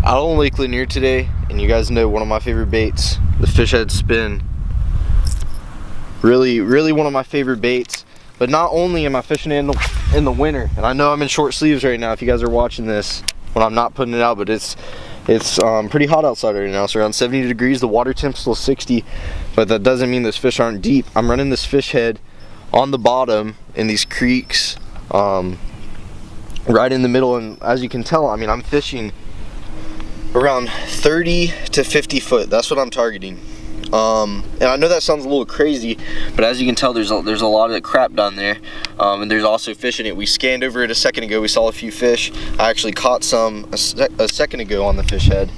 Out on Lake Lanier today, and you guys know one of my favorite baits, the fish head spin. Really one of my favorite baits. But not only am I fishing in the winter, and I know I'm in short sleeves right now if you guys are watching this when I'm not putting it out, but it's pretty hot outside right now. It's around 70 degrees, the water temp's still 60, but that doesn't mean those fish aren't deep. I'm running this fish head on the bottom in these creeks, right in the middle, and as you can tell, I mean, I'm fishing around 30 to 50 foot. That's what I'm targeting. And I know that sounds a little crazy, but as you can tell, there's a lot of crap down there, and there's also fish in it. We scanned over it a second ago. We saw a few fish. I actually caught some a second ago on the fish head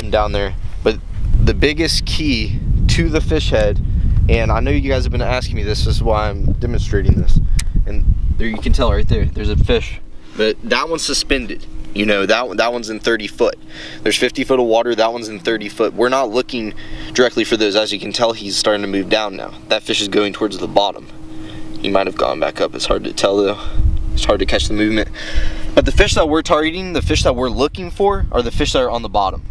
down there. But the biggest key to the fish head, and I know you guys have been asking me this is why I'm demonstrating this, and there you can tell right there's a fish, but that one's suspended. You know, that one's in 30 foot. There's 50 foot of water, that one's in 30 foot. We're not looking directly for those. As you can tell, he's starting to move down now. That fish is going towards the bottom. He might have gone back up. It's hard to tell though. It's hard to catch the movement. But the fish that we're targeting, the fish that we're looking for, are the fish that are on the bottom,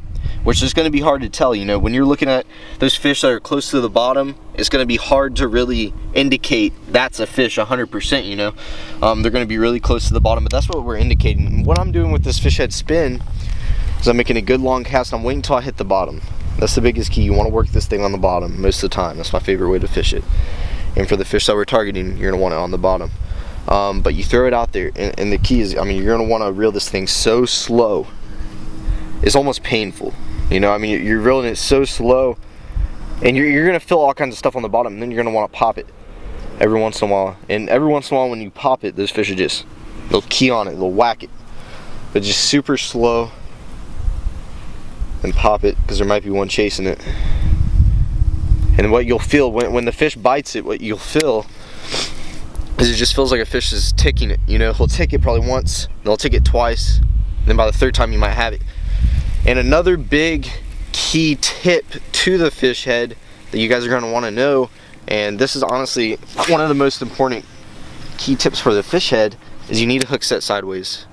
which is going to be hard to tell. You know, when you're looking at those fish that are close to the bottom, it's going to be hard to really indicate that's a fish 100%, you know. They're going to be really close to the bottom, but that's what we're indicating. And what I'm doing with this fish head spin is I'm making a good long cast, and I'm waiting until I hit the bottom. That's the biggest key. You want to work this thing on the bottom most of the time. That's my favorite way to fish it. And for the fish that we're targeting, you're going to want it on the bottom. But you throw it out there, and the key is, I mean, you're going to want to reel this thing so slow. It's almost painful. You know, I mean, you're reeling it so slow, and you're going to feel all kinds of stuff on the bottom, and then you're going to want to pop it every once in a while. And every once in a while when you pop it, those fish are just, they'll key on it, they'll whack it. But just super slow, and pop it, because there might be one chasing it. And what you'll feel, when the fish bites it, what you'll feel is it just feels like a fish is ticking it. You know, he'll tick it probably once, they'll tick it twice, and then by the third time you might have it. And another big key tip to the fish head that you guys are going to want to know, and this is honestly one of the most important key tips for the fish head, is you need to hook set sideways.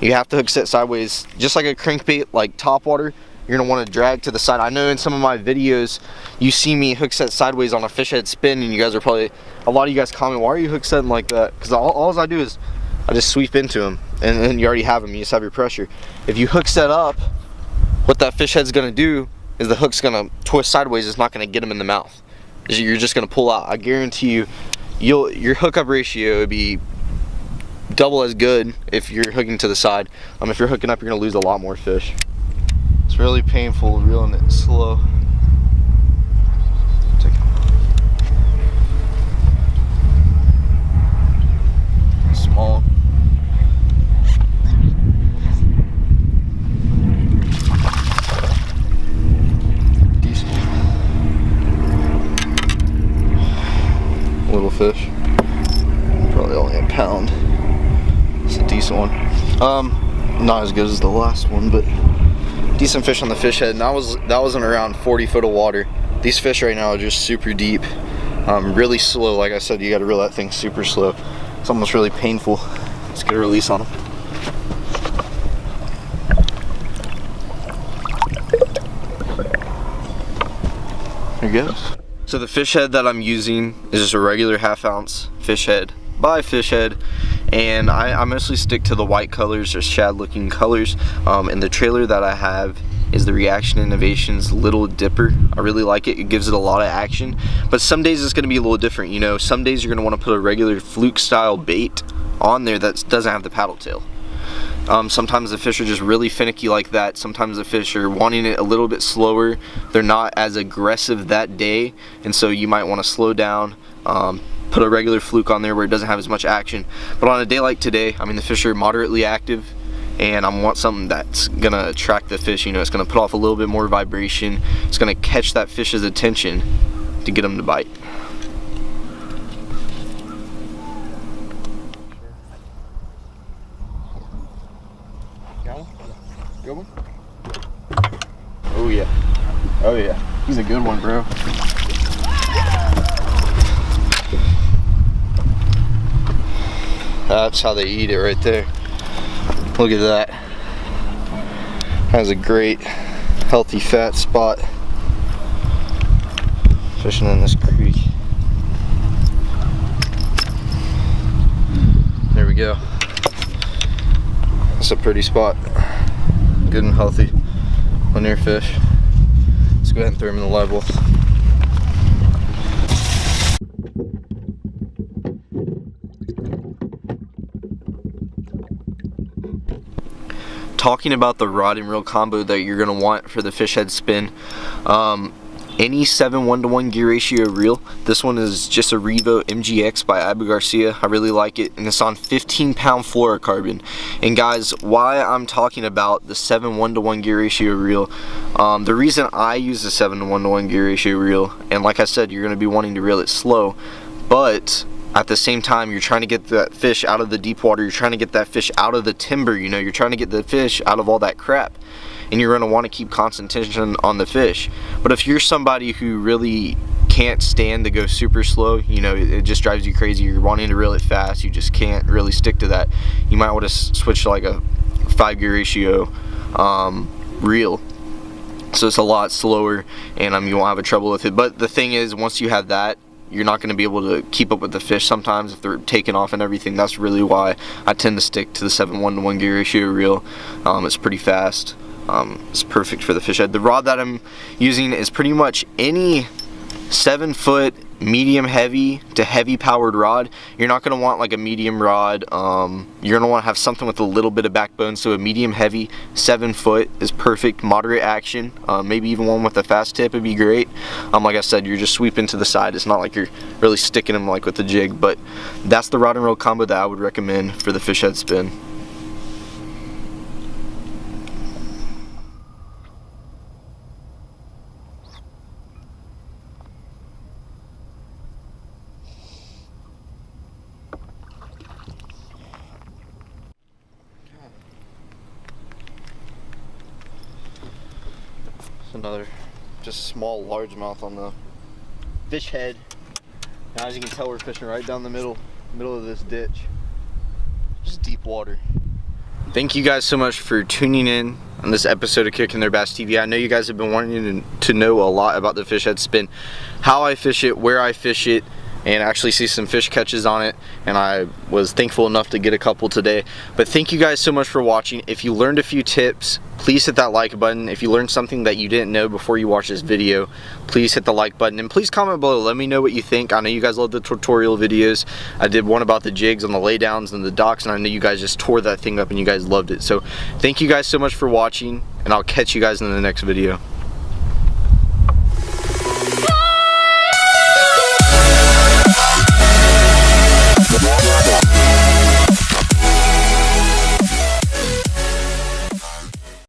You have to hook set sideways, just like a crankbait, like topwater. You're going to want to drag to the side. I know in some of my videos you see me hook set sideways on a fish head spin, and you guys are probably, a lot of you guys comment, why are you hook setting like that? Because all I do is I just sweep into them, and then you already have them. You just have your pressure. If you hook set up, what that fish head's gonna do is the hook's gonna twist sideways. It's not gonna get them in the mouth. You're just gonna pull out. I guarantee you, your hookup ratio would be double as good if you're hooking to the side. If you're hooking up, you're gonna lose a lot more fish. It's really painful reeling it slow. Small. Little fish, probably only a pound. It's a decent one. Not as good as the last one, but decent fish on the fish head. And that was in around 40 foot of water. These fish right now are just super deep, really slow. Like I said, you got to reel that thing super slow. It's almost really painful. Let's get a release on them. There he goes. So the fish head that I'm using is just a regular 1/2 ounce fish head by fish head, and I mostly stick to the white colors or shad looking colors, and the trailer that I have is the Reaction Innovations Little Dipper. I really like it. It gives it a lot of action, but some days it's going to be a little different. You know, some days you're going to want to put a regular fluke style bait on there that doesn't have the paddle tail. Sometimes the fish are just really finicky like that. Sometimes the fish are wanting it a little bit slower. They're not as aggressive that day, and so you might want to slow down, put a regular fluke on there where it doesn't have as much action. But on a day like today, I mean, the fish are moderately active, and I want something that's gonna attract the fish. You know, it's gonna put off a little bit more vibration. It's gonna catch that fish's attention to get them to bite. Good one? Oh yeah. Oh yeah. He's a good one, bro. That's how they eat it right there. Look at that. Has a great healthy fat spot. Fishing in this creek. There we go. That's a pretty spot. Good and healthy linear fish. Let's go ahead and throw them in the live well. Talking about the rod and reel combo that you're going to want for the fish head spin, any 7 1-to-1 gear ratio reel. This one is just a Revo MGX by Abu Garcia. I really like it, and it's on 15-pound fluorocarbon. And guys, why I'm talking about the 7 1-to-1 gear ratio reel, the reason I use the 7 1-to-1 gear ratio reel, and like I said, you're going to be wanting to reel it slow, but at the same time, you're trying to get that fish out of the deep water, you're trying to get that fish out of the timber, you know, you're trying to get the fish out of all that crap. And you're going to want to keep constant tension on the fish. But if you're somebody who really can't stand to go super slow, you know, it just drives you crazy, you're wanting to reel it fast, you just can't really stick to that, you might want to switch to like a 5 gear ratio reel. So it's a lot slower, and you won't have a trouble with it. But the thing is, once you have that, you're not going to be able to keep up with the fish sometimes if they're taking off and everything. That's really why I tend to stick to the 7 1-to-1 gear ratio reel. It's pretty fast. It's perfect for the fish head. The rod that I'm using is pretty much any 7-foot medium heavy to heavy powered rod. You're not going to want like a medium rod. You're going to want to have something with a little bit of backbone. So a medium heavy 7-foot is perfect. Moderate action, maybe even one with a fast tip would be great. Like I said, you're just sweeping to the side. It's not like you're really sticking them like with the jig, but that's the rod and reel combo that I would recommend for the fish head spin. Another just small largemouth on the fish head. Now, as you can tell, we're fishing right down the middle of this ditch, just deep water. Thank you guys so much for tuning in on this episode of Kicking Their Bass TV. I know you guys have been wanting to know a lot about the fish head spin, how I fish it, where I fish it, and actually see some fish catches on it, and I was thankful enough to get a couple today. But thank you guys so much for watching. If you learned a few tips, please hit that like button. If you learned something that you didn't know before you watch this video, please hit the like button, and please comment below. Let me know what you think. I know you guys love the tutorial videos. I did one about the jigs on the laydowns and the docks, and I know you guys just tore that thing up and you guys loved it. So thank you guys so much for watching, and I'll catch you guys in the next video.